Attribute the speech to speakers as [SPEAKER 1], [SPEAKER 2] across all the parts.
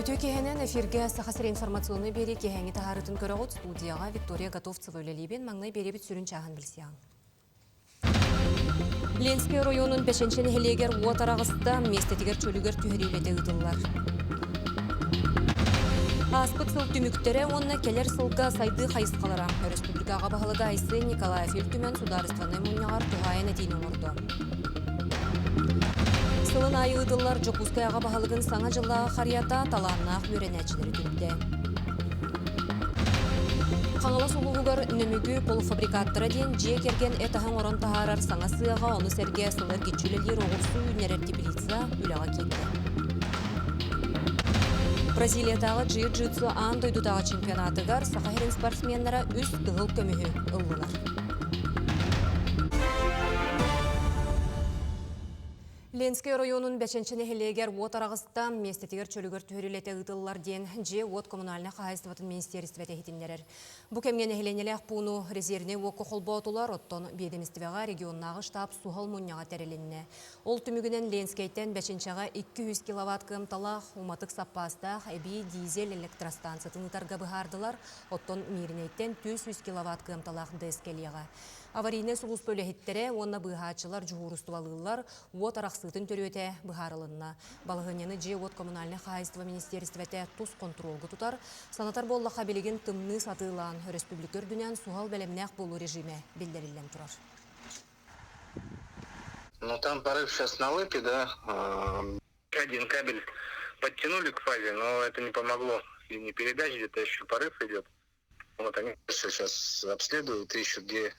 [SPEAKER 1] Өтө кехенен эфирге сахасыр информационный бери кехенги тахарытын көрөгөт студияга Виктория Готовцева өлелибен маңнай беребит сүрін чағын білсияң. Ленский районун 5-шен хелегер уатарағыста местетигер чөлігер түйерилете ұдылар. Аспыт сыл түміктері онна келер сылға сайды қайысқалара. Республикаға бағылыға айсы Николаев Ильтумен сударыстаны мұнияғар туғайын әтейін орды. Сылын айы ұдылар Жокускаяға бағылығын саңа жыллаға қарията таланнақ өренәчілері күнде. Қаңылы сұлуғығыр нөмігі полуфабрикаттыры ден жие керген әтіғын орын тағарар саңа сыяға оны сәрге сылыр кетчілелер оғырсу үнерер теплица үліға кетті. Бразилиятағы джиу-джитсу аң дойдутағы чемпионатығар сақайрын спортсменлері үз дұғыл көмігі ұлғылар. Ленский районун 5-шен хелегер уатарағыста местетигер чөлігер түйерілеті ұтылылар ден же от коммунальны қағайыстыватын министерствете хитинлерер. Бұ кемген хеленелек пуну резервне оку қолбаутылар оттон бедемістівеға регионнағы штаб суғал мұнняға тәрелінне. Ол түмігінен Ленскейттен 5-шаға 200 киловатт кымталақ уматық саппастақ әбей дизель электростанциясын ұтарға бұғардылар, оттон мирінейттен 200 киловатт кымталақ дескелеға. Аварийне суғыз бөліхеттері, онна бұғачылар жұғырыстывалылар, от арақсытын төрөте бұғарылынна. Балығынені же от коммунальны қайыстыва министерствете тұз контролғы тұтар, санатар болла қабелеген тымны сатылан республикер дүнен суғал бәлемнәқ болу режиме білдерілен тұрар.
[SPEAKER 2] Ну там порыв сейчас на лыпе, да, один кабель подтянули к фазе, но это не помогло. И не передач, где-то еще порыв идет. Вот они сейчас обследуют, ищут, где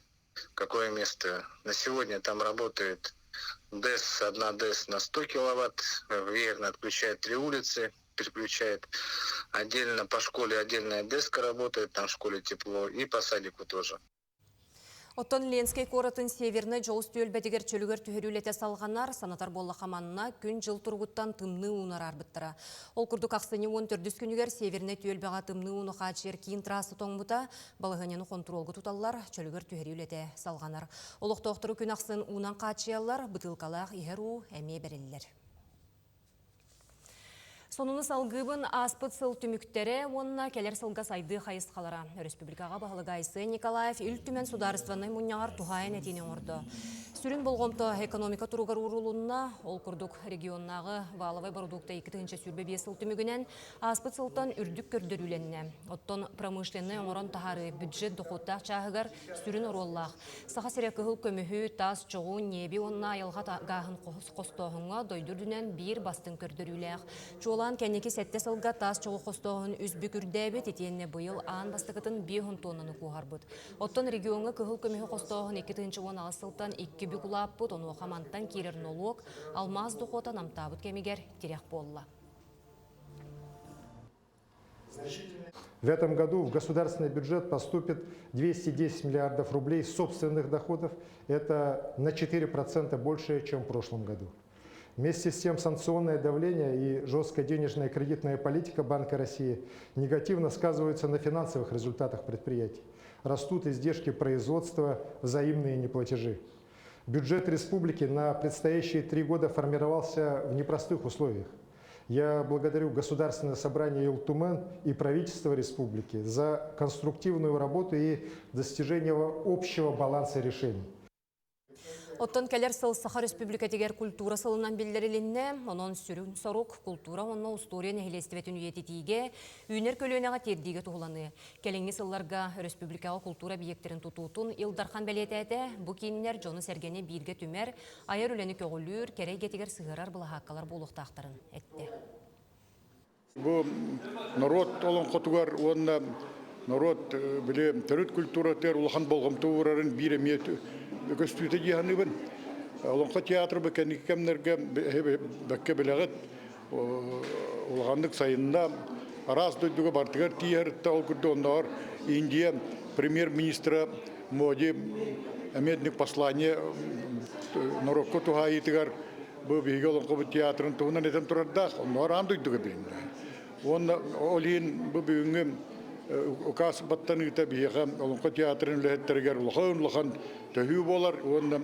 [SPEAKER 2] какое место. На сегодня там работает ДЭС, одна ДЭС на 100 киловатт, верно отключает 3 улицы, переключает. Отдельно по школе отдельная ДЭСка работает, там в школе тепло, и по садику тоже.
[SPEAKER 1] Оттон Ленский коратын северны жол стүйел бәдегер чөлігер түйерілете салғанар санатар болла қаманына күн жыл тұрғыттан тымны уынар арбыттыра. Ол күрдік ақсыны 14 күнігер северны түйел бәға тымны уыны қачер кейін трасы тоңбыта балығынені контролғы тұталылар чөлігер түйерілете салғанар. Олық тоқтыры күн ақсын уынан қачиялар бұтылқалақ иғеру әме берелілер. Сонуны салгыбын аспыт сыл түміктері, онына келер сылға сайды қайыс қалара. Республикаға бағылыға айсы Николаев Ильтумен сударыстываны мұнияғар туғайын әтейіне орды. Сүрін болғымты экономика тұруғар ұрылуына, ол күрдік регионнағы валывай барудукта 2-ші сүрбе 5 сыл түмігінен аспыт сылтан үрдік көрдіріленне. Оттон промышленный оңырын тахары бюджет дұқуттақ чағығар сүрін ұроллақ. Саға серек қығыл көміхі тас чоғу неби онына айылға ғағын қостоғынға дойдырдүнен бір бастың көрдірілеғ. Жолан кәнекі сәтті сылға тас чоғу қостоғын үзбі күрдәбет етенне бұйыл аң бастықытын 5 тоннаны қуғарбыд. Оттон регионға қығыл көміхі қостоғын 2-ші сылтан 2 бүкулаппыд, оны қамантан керер налог, алмаз дұқота намтабыд кемегер терек болла.
[SPEAKER 3] В этом году в государственный бюджет поступит 210 миллиардов рублей собственных доходов. Это на 4% больше, чем в прошлом году. Вместе с тем санкционное давление и жесткая денежная и кредитная политика Банка России негативно сказываются на финансовых результатах предприятий. Растут издержки производства, взаимные неплатежи. Бюджет республики на предстоящие 3 года формировался в непростых условиях. Я благодарю Государственное собрание Илтумен и правительство республики за конструктивную работу и достижение общего баланса решений.
[SPEAKER 1] Оттон келер сыл Саха Республика тегер культура сылынан білдерілінне, онын сүрін сорок культура онына устория нәхелестіветін үйететіге, үйнер көліонеға тердіге туғыланы. Келеңгі сылларға Республикаға культура биектерін тұтутын Илдархан бәлетәді, бұ кейінлер жоны сәргені бірге түмер, айыр өлені көгілір, керейге тегер сығырар бұла хаққалар болуқтақтарын әтті.
[SPEAKER 4] Бұ народ олон қотуғар, онына народ біле түріт культура тер ұлған болғымты ұрарын бір әмет көстүйті дегенібін. Олонқа театр бәкәнік кәмнерге бәкке біләғыт ұлғандық сайында арас дөйдігі бартығар тиярытта ол күрді ондар Индия премьер-министра Моди әмеднік послание нарокко туға етігар бұл бейге олонқа бұл театрын туғынан етен тұрардақ, ондар ан дөйдігі білінді. Олейін бұл бүйінгі указ баттаныта бияга олонқа театрын үләһеттергер улхан төхү болар, онда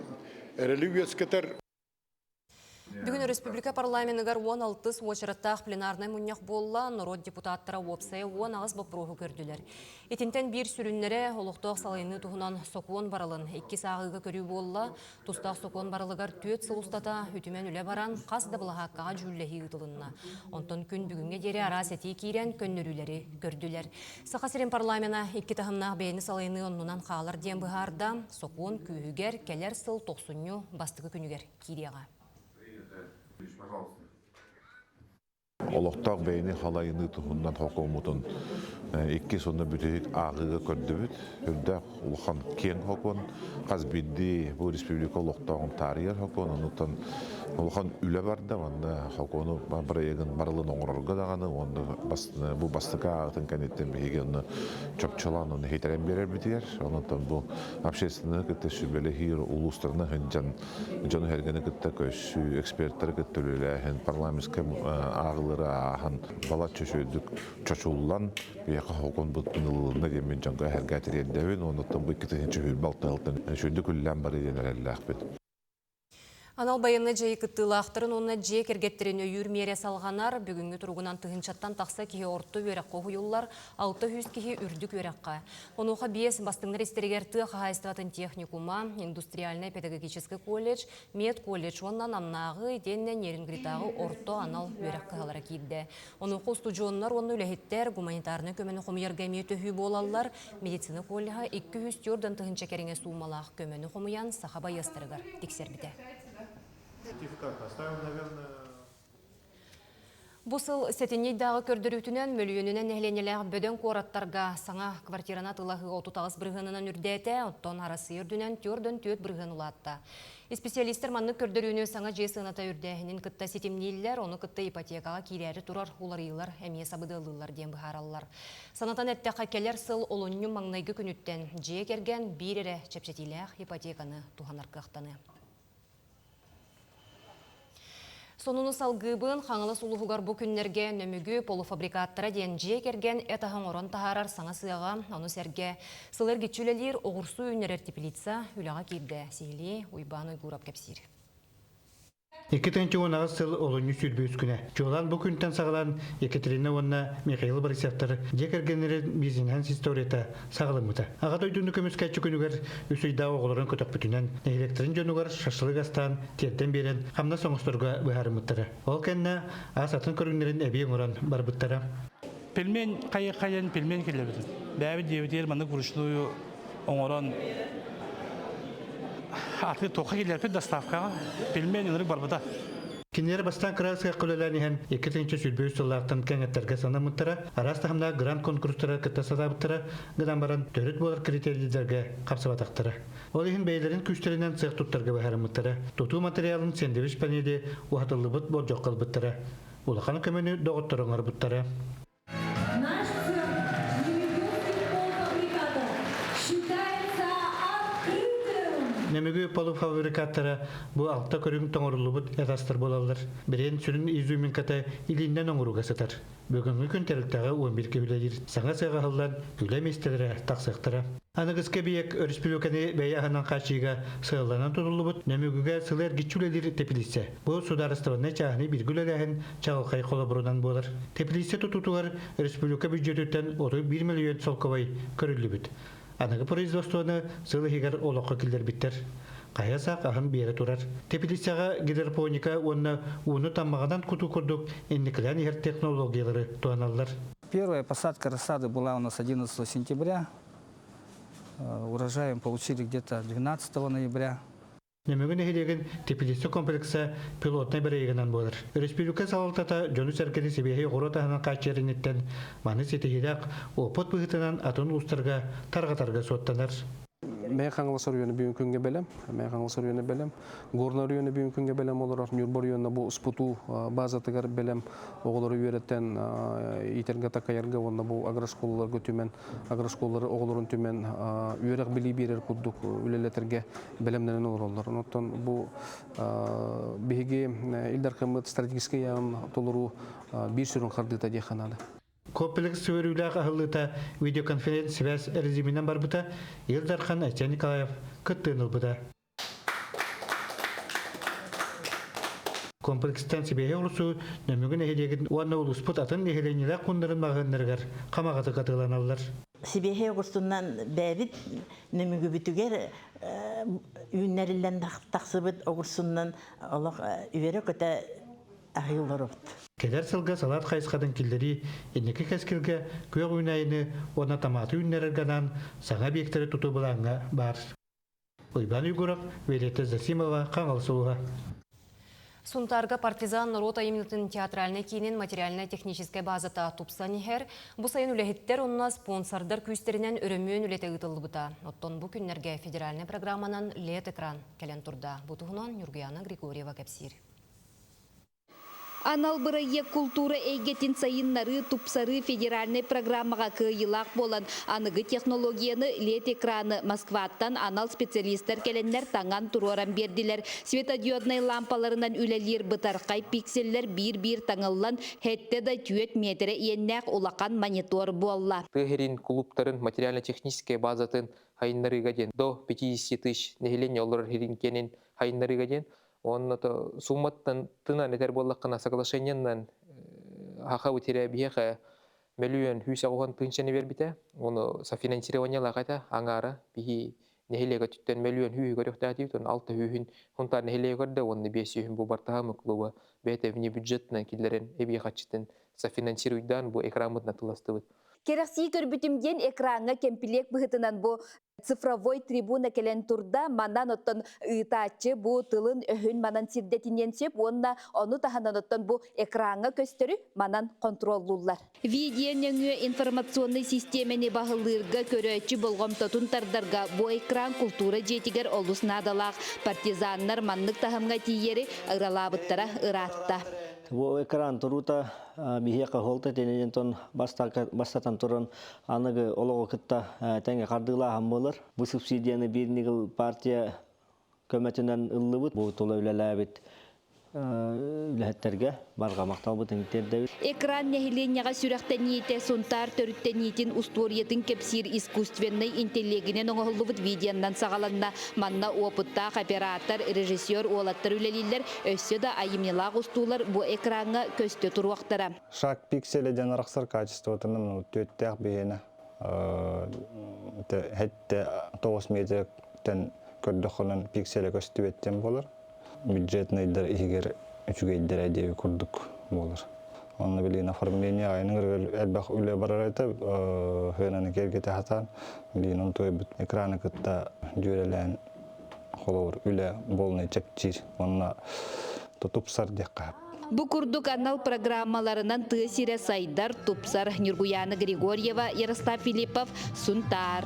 [SPEAKER 4] эрелү ескетер.
[SPEAKER 1] Бүгін Республика парламентігер 16 очыраттақ пленарный мұнях болла, народ депутаттара опсая 10 ағыз бапырығы көрділер. Етінтен бір сүрінлері олықтық салайыны тұғынан соқуын барылын. 2 сағыға көрі болла, тұстақ соқуын барылығар 4 сыл ұстата үтімен үлі баран қасды бұлағаққа жүлләхи ұтылынна. Онтан күн бүгінге дері арас әтей кейрен көннөрілері көрділер. Сақасырен парламена 2 тағымнақ бейіні салайыны онынан қалар ден бұғарда, соқуын күйігер келер сыл 90 бастығы күнігер кейреға.
[SPEAKER 5] Олықтақ бәйіні қалайыны тұхыннан қоқуымытын екі сонда бүтек ағыға көрдібіт. Үрдәқ ұлған кен қоқуын, қазбедді бұл республика олықтағын тарихар қоқуын, ұнықтан ұлған үлі барды, онда қоқуыны бір егін барылын оңырырға дағаны, бұл бастыға ағытын кәнеттен бейгені чөпчалан, оны хейтерен берер бітер. Онықтан бұл общественні күтті сүбелі хейір ұлыстарына жаны әргені күтті көші эксперттер күттілілі парламентске ағылары ағын бала чөшөдік чөшулан бияқа хоқон бұттынылығына демен жанға әргәтір еддәуін, онықтан бұл кететін чөйір балтығылтын шөнді күллән бар еден әлі ақпет.
[SPEAKER 1] Анал байынны жайы күттілақтырын, оны жай кергеттерін өйір мере салғанар, бүгінгі тұрғынан тұғыншаттан тақса кеге орты өрекқо ғойылар, 600 кеге үрдік өрекқа. Онуға 5 бастыңдар істерігерті қағайстыратын техникума, индустриальный педагогический колледж, мед колледж оннан аннағы, деннен ерингритағы орто анал өрекқа қалара кейді. Онуға студионлар оны үләхеттер, гуманитарны көмені қомыярға меті хүй болалар, медицина коллеға 200 түрдің тұғынша керіңе суымалақ көмені қомыян сақаба естірігар тексербіде.
[SPEAKER 3] Сертификат оставим, наверное.
[SPEAKER 1] Бұсыл сәтенейдағы көрдірітінен мөліөнінен әхленелер бөден қораттарға саңа квартирана тылағы 30 бірғынынан үрдәті, оттон арасы үрдінен түрден төт бірғын ұлатты. Специалистер манны көрдіріні саңа жесіната үрдәхінен күтті сетемнейлер, оны күтті ипотекаға кейлері тұрар хуларыйлар, әмие сабыдылылар ден бұхаралылар. Санатан әтті қакелер сыл олонны маңнайғы күніттен жие керген бірері чепчетилер ипотеканы туғанар қықтаны. Сонуны салгыбын қаңылы сұлығығар бұл күннерге нөмігі полуфабрикаттара ден жие керген әтіғын орын тағарар саңа сыяға, оны сәрге сылыр кетчүлелер оғырсу үнерер тепілітса үліға кейді сейлі ұйбаны ғұрап кәпсір.
[SPEAKER 6] 2010 сыл олоню сүрбөз күнә. Жолан бұл күнтен сағылан Екатерина онна Михаил Борисовтар жекергенерін бизинен историята сағылымыды. Ағат ойдыңды көміз кәтчі күнігер үсейда оғыларын көтіп бүтінен электрин жонуғар шашылы гастан терден берен қамна соңыстырға бұхарымыттары. Ол кәнна асатын көріңнерін әбейін оран барбыттары.
[SPEAKER 7] Пельмен қайын пельмен келе бітін. Бәбі деудер маны күрішлуы оңыран Аты тоқа келерпе доставкаға пельмен үнірік барбыда.
[SPEAKER 6] Кинер бастан красыға құлыланығын 2-ші сүрбөз сыллақтан кәңеттерге санамыттыра, арастағымда грант конкурстары күтті садабыттыра, ғыдан баран төрет болар критерийлерге қапсыватақтыра. Ол ең бәйлерін күштерінен сық тұттарға бағарымыттыра. Тұту материалын сендевіш пәнеде уатылы бұт бол жоқ қылбыттыра. Улақаны көмені доғыттырыңар бұттыра. Немеге полуфабрикаттары бұл алта көрің тоңырылы бұд әтастыр болалар. Бірен сүрін изумен ката илінден оңыруға сатар. Бүгінгі күн тәріктағы 11 кебіледір. Саңа сыға қылдан үлі местелері тақсықтыра. Анығызға бейек өріспілікені бәйяғынан қашыға сығыланан тұтылы бұд немегеге сылар гитчулелер тепіліссе. Бұл сударыстығына чағыны біргілеләхін чағылқай қолы бұрынан болар. Тепіліссе тұтутуғар өріспілікі бюджеттен 1 миллион солковай көрілі бұд. Анығы производствоны сылы хегер олыққа келдер біттер. Қая сақ ағын бері тұрар. Тепилисяға гидропоника онына уыны таммағадан күту күрдік энникілен ер технологиялары туаналар.
[SPEAKER 8] Первая посадка рассады была у нас 11 сентября. Урожаем получили где-то 12 ноября.
[SPEAKER 6] Немегін ехелеген тепилисі комплекса пилотный бірегінен болыр. Республика салалтата жөні сәркеді себейі ғұротағынан қачерінеттен маны сетігедек опыт бұғытынан атын ұстарға тарғатарға соттанар.
[SPEAKER 9] Мен қаңылысыр үйені бүйін күнге бәлем, Горнар үйені бүйін күнге бәлем олар, Нюрбор үйені бұл спуту базатығар бәлем, оғылары үйереттен итерге тақайырға, онда бұл агрошколалар көтімен, агрошколалары оғыларын түмен үйерек білі берер күддік үлелетерге бәлемденен олар. Оныттан бұл бейге илдар қымыт стратегический яғын толыру бір сүрін қардыта дейханады.
[SPEAKER 6] Көпілік сөөрілік ағылыта видеоконференц связь режимінен бар бұта, Елдархан Ача Николаев күттіңіл бұта. Комплекстен сибеhe oluşu nömügün ehilegen уанна улуспут атын ehиленилер кундарын магыннаргар камагаты катыланалар.
[SPEAKER 10] Сибеhe огурсунан бәбит нөмүгү бүтүгер үннәриллән тахсыбыт огурсунан алак үере көтә агылларып.
[SPEAKER 6] Кедер сылга салат хайскадын килдери энеке кескилге көк үнайны она таматы үннәргәнән сага бектери туту буланга бар. Ойбан Югуров, Велета Засимова, Камалсуга.
[SPEAKER 1] Сунтарга партизан рота имитын театральный кейінен материально-техническая базата тупсанихер, бұ сайын үләхеттер онына спонсордар күстерінен өрөмөн үлеті ұтылы бұта. Оттон бұ күннерге федеральный программанан лет экран кәлен тұрда. Бұтығынан Юргияна Григорьева кәпсир.
[SPEAKER 11] Анал бұрайы культура әйгетін сайыннары тупсары федеральный программаға күйілақ болан анығы технологияны лет экраны Москваттан анал специалистер келенлер таңан тұроран берділер. Светодиодный лампаларынан үлелер бұтарқай пикселлер бір-бір таңылан хетте да 4 метрі еннәқ олақан монитор болла.
[SPEAKER 12] Тыгерин клубтарын материально-техническая базатын хайыннарыға ден до 50 тысяч нехилен олар херинкенин хайыннарыға ден. Он это сумматтан тына нетер боллаккана соглашениянан хаха утеребиеха миллион хүсагон тынчаны бербите. Оны софинансирование лагата аңара бихи нехилега түттен миллион хүй көрөктәти тон 6 хүйүн хунтар нехилега көрдө оны 5 хүйүн бу бартагы клуба бетевни бюджетна киллерен эби хачтын софинансируйдан бу экранмыт натыластыбыт.
[SPEAKER 11] Керекси көрбүтүмден экранга кемпилек быһытынан бу цифровой трибуна келен турда манан оттон ыытаачы бу тылын өһүн манан сирдетинен сөп онна ону таханан оттон бу экранга көстөрү манан контроллулар. Видеонөңү информационный системени багылырга көрөөчү болгомтотун тардарга бу экран культура жетигер олуснадалак партизаннар маннык тахамга тиери ыралабыттара ыратта.
[SPEAKER 13] Бу экран турута бихека холта тенен бастатан туран аныгы олого кытта теңе кардыла хамбылар. Бу субсидияны бирнигил партия көмөтүнөн ыллыбыт. Бу тола үлеләбит үләттерге барга мактал бу теңтерде.
[SPEAKER 11] Экран нехиленяга сүрәктәниете сунтар төрүттәниетин усториятын кепсир искусственный интеллигенен оңоллубут видеондан сагаланна манна опытта оператор режиссер олаттар үлелилер өссө да айымнылак устуулар бу экранга көстө туруактара.
[SPEAKER 14] Шак пикселе жанараксар качествотунун төттәк бейне хетте 9 метрден көрдөхөнөн пикселе көстүбеттен болор. Бюджетныйдар игер үчүгейдер әдеби курдук болор. Оны билген оформление айның элбах үле барар айтып, хөнаны кергете хатан билген он той экраны кытта жүрелен холор үле болны чекчир. Онна тутупсар декка.
[SPEAKER 11] Бу курдук анал программаларынан тысире сайдар тупсар Нюргуяна Григорьева, Ярослав Филиппов, Сунтар.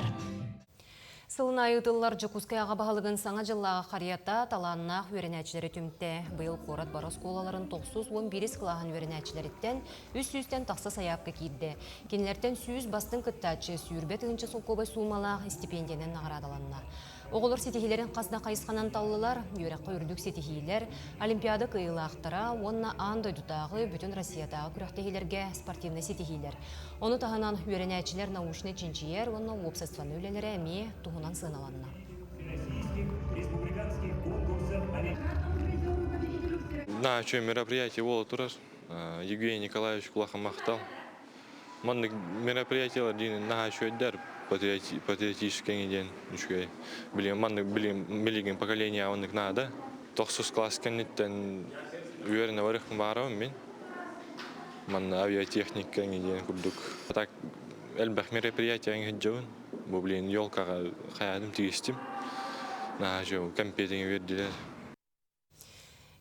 [SPEAKER 1] Сылын айытылар Жукускаяға бағалығын саңа жыллаға қарията таланнақ өренәчілері түмтті. Бұйыл қорат бары сколаларын 911 қылағын өренәчілеріттен үс-үстен тақса саяпқа кейді. Кенілерден сүйіз бастың күттәчі сүйірбет ұңчы сұлқобай суымалақ стипендиянен нағырадаланна. Оғылыр сетихилерін қасына қайысқанан таллылар, үйрәққа үрдік сетихилер, олимпиада қиылақтара, онына андай дұтағы бүтін Россиядағы күрәқтегілерге спортивны сетихилер. Оны тағынан үйренәчілер наушны чинчиер, онына обществаны өлелері әме тұғынан сыналанна.
[SPEAKER 15] На что мероприятие было турас, Евгений Николаевич Кулаха махтал. Манны мероприятие один на что дар патриотический день, ничего. Билин поколение он их надо. Тохсус класс канитен уверенно варих баром мин. Ман авиатехника день курдук. Так эльбах мероприятие ангел джон. Бублин ёлка хаядым тигистим. На что компьютер вердилер.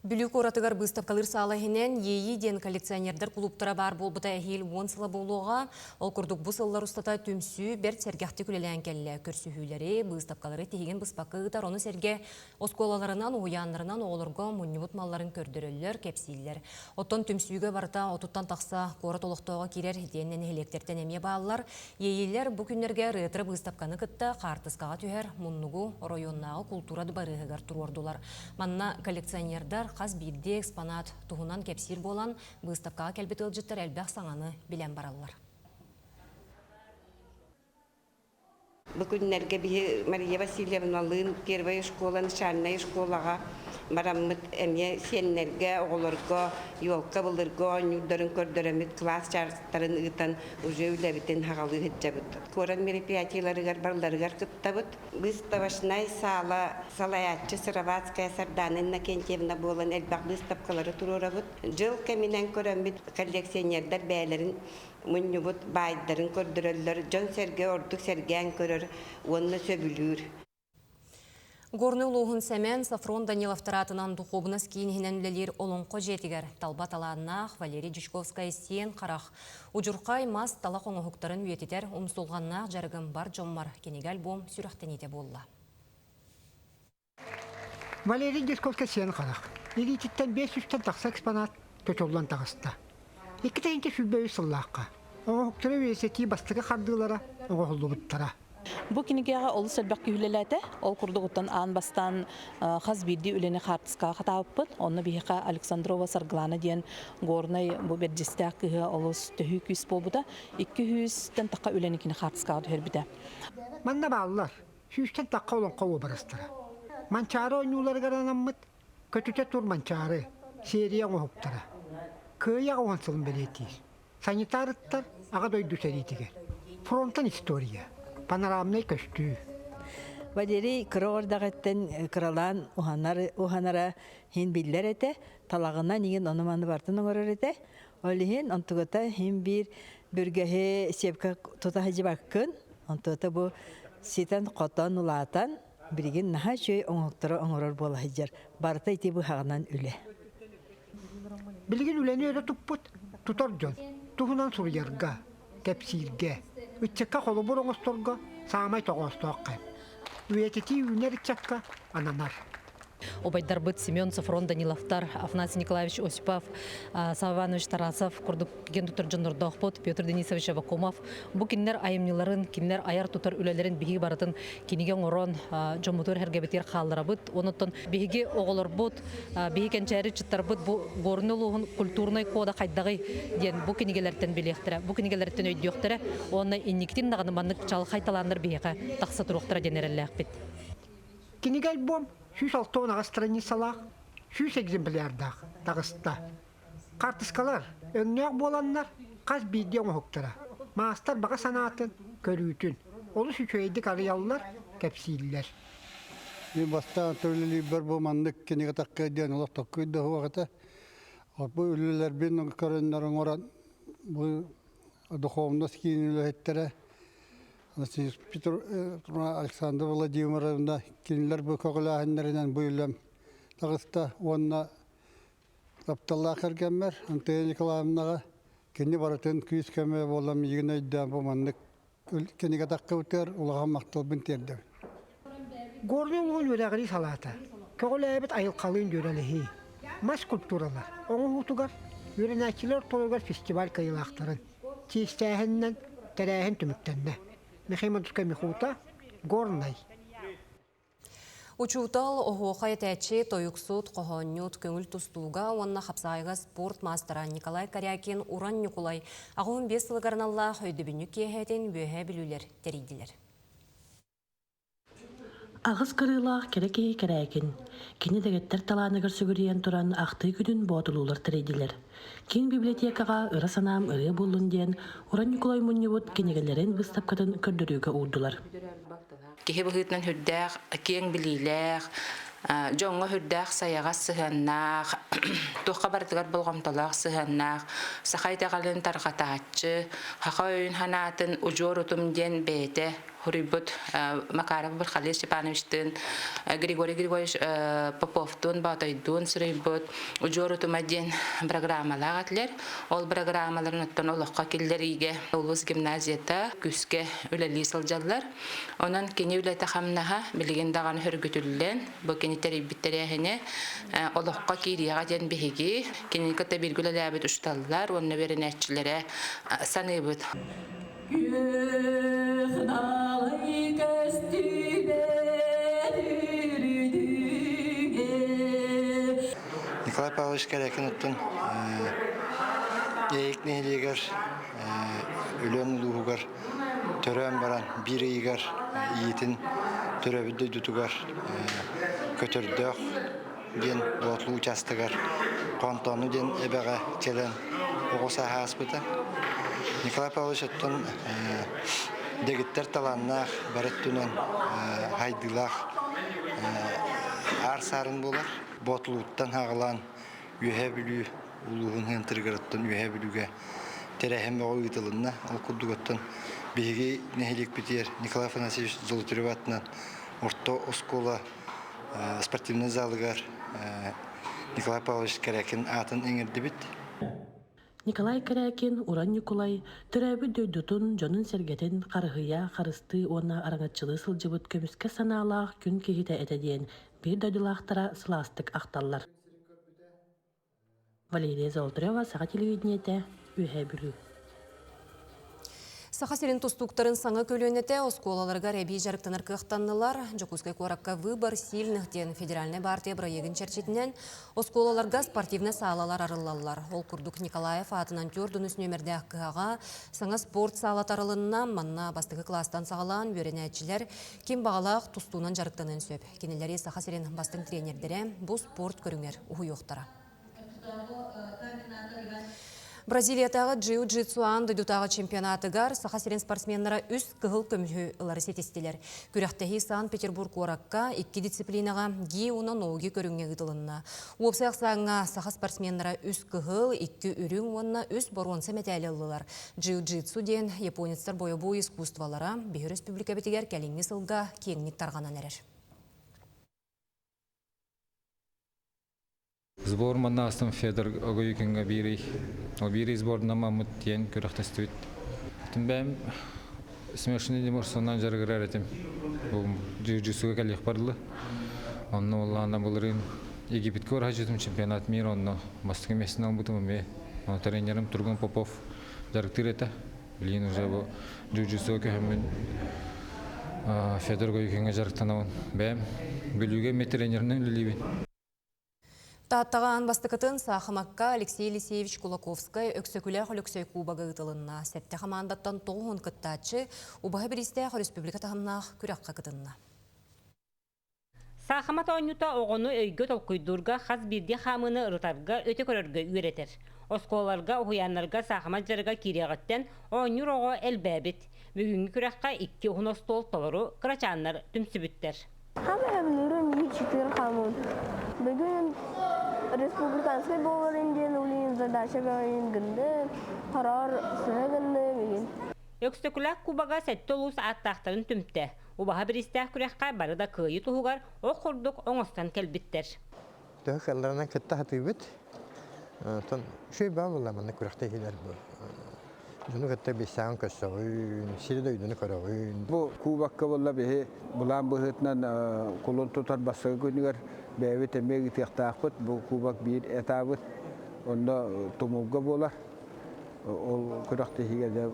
[SPEAKER 1] Бүлік оратығар бұстапқалыр салахинен ейі ден коллекционердер клубтара бар болбыта әхел 10 сыла болуға. Ол күрдік бұл сыллар ұстата түмсі бәрт сәргәқті күлелән кәлі көрсіхүлері бұстапқалары тегеген бұспақығытар оны сәрге осколаларынан, оянларынан оғылырға мұннебұт малларын көрдірілер, кепсейлер. Оттан түмсіге барта отуттан тақса қорат олықтауға керер деннен электерден әме бағалар. Ейелер бұл күнерге рытры бұстапқаны күтті қартысқаға түйер мұннығу районнағы культурады барығығар тұрордылар. Манна коллекционердар қаз бейді экспонат туғынан кепсир болан бұстапқаға кәлбет өлжеттер әлбәқ саңаны білен баралар.
[SPEAKER 16] Бүгүннәргә бие Мария Васильевналын первая школа, начальная школага мараммыт эмне сеннерге, оголорго, юлка булырго, нюдарын көрдөрөмүт класс чарттарын ытан уже үлебитен хагалы хеджабыт. Коран мероприятияларыгар барларыгар кыттабыт. Выставочная сала, салаятчы Сыроватская Сарданынна Кентьевна болан элбак выставкалары турурабыт. Жыл кеминен көрөмүт коллекционердар бәйлерин муннубут байдарын көрдөрөллөр, жон серге ордук серген көрөр, онны сөбүлүр.
[SPEAKER 1] Горны улуғын сәмен Сафрон Данилов таратынан духовнас кейінінен үлелер олонқо жетігер. Талба таланнақ Валерий Дюшковская сен қарақ. Уджурқай мас тала қоңығықтарын үйететер ұмсулғаннақ жарығын бар жоммар кенегал бом сүріқтенете болла.
[SPEAKER 17] Валерий Дюшковская сен қарақ. Елитеттен 500-тен тақса экспонат төтоллан тағыста. Екі тәйінке сүлбөй сыллаққа. Оңығықтары өйесеті бастығы қардылара оңығылды бұттара.
[SPEAKER 18] Бу кинигега олы сөлбәк күйлеләте, ол курдугуттан ан бастан хазбирди үлени хартыска хатаппыт. Онны бихика Александрова Сарглана диен горнай бу бердистак олус төһү күс болбута. 200-тен такка үлени кини хартыска хөрбүтә.
[SPEAKER 17] Манна баллар, 100-тен такка олон коо барастыра. Манчары ойнулар гаранаммыт, көтүтө тур манчары, серия оңуптара. Кыя оңсылын белетис. Санитарыттар ага дойду серитиге. Фронтан история. Панорамный костюм.
[SPEAKER 10] Валерий кырордагыттен кыралан уханара хин биллерете, талагына ниген онуманы бартын оңорорете. Олихин антугата хин бир бүргеhe сепка тотахажы баккын. Антугата бу ситан котан улатан бирген наха чөй оңоктора оңорор болахыжар. Барта ити бу хагынан үле.
[SPEAKER 17] Билген үлени өре туппут, тутар жон. Тухунан сурьярга, кепсирге. Үтчекка қолы бұр оңысторға саамай тоғыстуаққа. Үйететі үйінер үтчекка ананар.
[SPEAKER 18] Обайдар быт Семен Сафрон Даниловтар, Афанасий Николаевич Осипов, Сава Иванович Тарасов, Курдук Гендутар Джонордохпот, Петр Денисович Авакумов. Бу киннер айымныларын, киннер аяр тутар үлелерин биги баратын киниген орон жомутур хергебетер халларабыт. Онуттан биги оголор бут, биги кенчәри чыттар быт бу горнылугун культурный кода кайдагы ден бу кинигелерден билектире. Бу кинигелерден өйдөктөрө, оны инниктин дагы маннык чал кайталаныр биге такса туруктара денерелек бит.
[SPEAKER 17] Кинигел бом 106 ағыз страницалақ, 100 экземплярдақ тағыста. Қартыскалар, өңнеғ боланлар, қаз бейде оңықтыра. Маастар баға санатын, көрүйтін. Олы сүчөйдік арыялылар, кәпсейлілер.
[SPEAKER 4] Мен бастан төлілі бір болмандық кенеге таққа дейін олақ тоққойды уақыта. Бұл үлілер бен көрінлерін оран, бұл духовнос кейін үлі еттері. Петр Александр Владимировна кинилер бу көгләһеннәреннән буйлам тагыста онна тапталла кергәнмәр Антония Николаевнага кине баратын күз кеме болам егене дә бу манны кинеге такка үтер улага мактал бин терде.
[SPEAKER 17] Горның ул үрәгәри салата. Көгләбет айыл калын җөрәлеһи. Мас культуралар. Оң хутугар үрәнәчләр толгар фестиваль кыйлактарын. Чистәһеннән тәрәһен түмүктәнне. Мехаймадуска мехута горнай.
[SPEAKER 1] Учутал оғоқай тәтші тойықсуд қоғанют көңіл тұстуға онна қапсайға спорт мастера Николай Корякин Уран Николай ағуын 5 сылғарналла өйдібіні кейхәтен бөйе білулер терейділер.
[SPEAKER 19] Ағыз кырылақ керекей керәкін. Кені дәгеттер таланығыр сүгірейен тұран ақты күнін бодылулар тірейділер. Кен библиотекаға ұры санам ұры болын ден Уран Николай Мұнневуд кенегелерін выставкатын көрдірігі ұлдылар.
[SPEAKER 20] Кеhe бұғытнан хүрдәқ, кен білейләқ, жоңға хүрдәқ саяға сығаннақ, тоққа бардығар болғамталақ сығаннақ, сақайтағалын тарғататчы, хақа өйін ханатын ұжор ұтым ден бәйті, Хурибут Макаров Бархалий Степановичтын, Григорий Григорьевич Поповтун, Батайдун, Сырыбут, Уджору Тумадин программалар атлер. Ол программаларын оттан олыққа келдеріге Улус гимназията күске үләлі сылжалар. Онан кені үләті қамнаға білген даған хүргітілден, бұл кені тәрейбіттері әхіне олыққа кейрияға ден бігеге, кені күтті білгілі әбіт ұшталылар, оны берін әтчілері саныбыт.
[SPEAKER 21] Николай Павлович Корякин оттун эйик нелегер үлөн улугар Törön baran bir igar yiğitin töröbüdü dutugar kötürdök den botlu uçastıgar kontonu den ebege çelen oğu sahasbıta. Nikolay Pavlovich ottun degitler talanlar barettünen haydılar arsarın bolar. Botluttan hağılan ühe bilü uluğun hentırgırıttın ühe bilüge terehem ve oyutulunna okuduguttan bihigi nehilik bitiyer Nikolay Afanasьевич Zoloturevатынан orta oskola спортивный залыгар Николай Павлович Карякин атын эңерди бит.
[SPEAKER 19] Николай Карякин, Уран Николай, төрәбі дөйдутун жонун сергетен қарғыя қарысты оны араңатчылы сылжыбыт көміске саналақ күн кегіте әтеден бір дөйділақтара сыластық ақталар. Валерия Золотарева, Саға телевидениеті, үйе бүлі.
[SPEAKER 1] Саха сирин тустуктарын саңа көлөнете осколаларга рәби жарықтанар кықтаннылар. Жокускай коракка выбор сильных ден федеральный партия проегін чәрчетінен осколаларга спортивны салалар арылалар. Ол күрдік Николаев атынан түрдінус нөмірді аққыға саңа спорт салат арылынна манна бастығы кластан сағалан өренәтчілер кем бағалақ тустуынан жарықтанын сөп. Кенелері Саха сирин бастың тренердері бұл спорт көріңер ұхы yoқтара. Бразилиятағы джиу-джитсуан дойдутағы чемпионатыгар Саха сирен спортсменлара үс кығыл көмі ылары сетестелер. Күрәқтәхи Санкт-Петербург оракка 2 дисциплинаға ги уна ноуги көріңе ғытылынна. Уопсаяқ саңа Саха спортсменлара үс кығыл, 2 үрің онна үс боронсы мәтәлі ылылар. Джиу-джитсу ден японецтар бойы искусствалара Бейі республика бетігер кәліңі сылға кеңнік тарғанан әрер.
[SPEAKER 2] Сбор манастым Федор Огойкинга бири. О бири сборна мамут тен күрәхтәстүт. Тимбәм смешный деморсоннан жаргырар этем. Бу джиу-джитсуга калык барлы. Онны улланда булырын Египетке баражытым чемпионат мира онны мастык месинен бутум ме. Тренерим Тургун Попов жаргытыр эте. Билин уже бу джиу-джитсуга хәммен Федор Огойкинга жаргытанабын. Бәм бүлүгө ме тренеринен лилибин.
[SPEAKER 1] Таттаған бастықытын Сахамакка Алексей Елисеевич Кулаковскай өксөкілі қолөксөй кубаға ұтылынна. Сәтті қамандаттан тоғын күттачы ұбағы бірісті республика тағымнақ күрәққа күтінна.
[SPEAKER 22] Сахамат ойнута оғыны өйгі толқойдурға қаз бірде қамыны ұрытарға өте көрерге үйретер. Осколарға, ұғыянларға Сахамат жарыға кереғаттен ойнур оғы әлбәбет. Бүгінгі күрәққа 2 ұғын остол толыру қырачанлар түмсібіттер.
[SPEAKER 23] Бүгін республиканский боларынден улин задача гынды, қарар сығынды бүгін.
[SPEAKER 22] Өксөкіләк Кубаға сәтті олус аттақтарын түмтті. Убаға бірістәк күрәққа бары да күйі тұғығар оқ құрдық оңыстан кәлбіттер.
[SPEAKER 24] Төқ әллерінен күтті хаты бүт. Шөй ба боламаны күрәқті келер бұл. Жүні күтті бейсәң көссіғын, сирді өйдіні көріғын.
[SPEAKER 25] Бұл Кубаққа бола бейі бұлан бұғытынан қолын тұтар басығы күнігер бәйбі тәмегі тияқтақпыт. Бұл Кубақ бір әтабыт, онда тұмылға болар. Ол күрәқті хигеде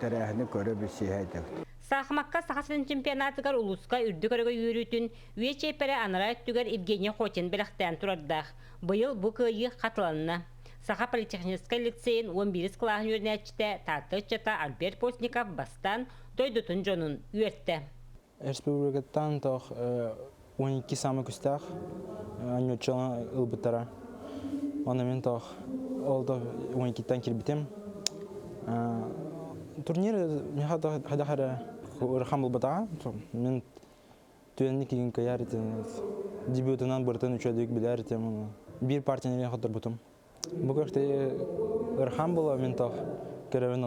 [SPEAKER 25] тәрәхіні көрі білсей әйтәбіт.
[SPEAKER 22] Сахамакка Сахасырын чемпионатыгар улуска үрді көрігі үйрүтін, үйе чейпәрі анара өттігер Евгения Хотин біліқтен тұрардақ. Бұйыл бұл күйі қатыланына. Саха политехнический лицейн 11 классын өрнәтчіте Татычата Альберт Постников бастан дойдутын жонын үйетті.
[SPEAKER 26] Республикаттан 12 самы күстәқ, анютчылын ұлбыттара. Онымен олды 12-тен келбітем. Турнир мен хадахара ұрхам ұлбыттаға. Мен түйенні кейін көйер етем. Дебютынан бұртын үшәдік білер етем. Bir partiyаны мен қатыр бұтым. Бұл көкте ұрхам бұла мен көревін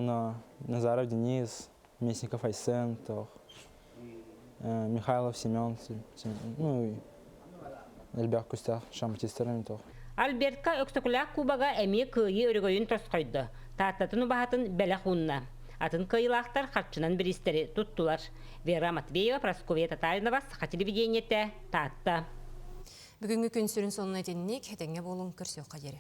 [SPEAKER 26] Назаров Денис, Месников Айсен, Михайлов Семен, Эльбяқ күстәқ шамбатистерін.
[SPEAKER 22] Альбертка өксөкіләк Кубаға әме күйі өрігойын тосқойды. Таттатын ұбағатын бәлі құнна. Атын кыйлақтар қатшынан бірістері тұттылар. Вера Матвеева, Прасковия Татаринова, Саха телевидениеті, Татта.
[SPEAKER 1] Бүгінгі күн сүрін сонына тенінек, әтеңе болың көрсеу қадері.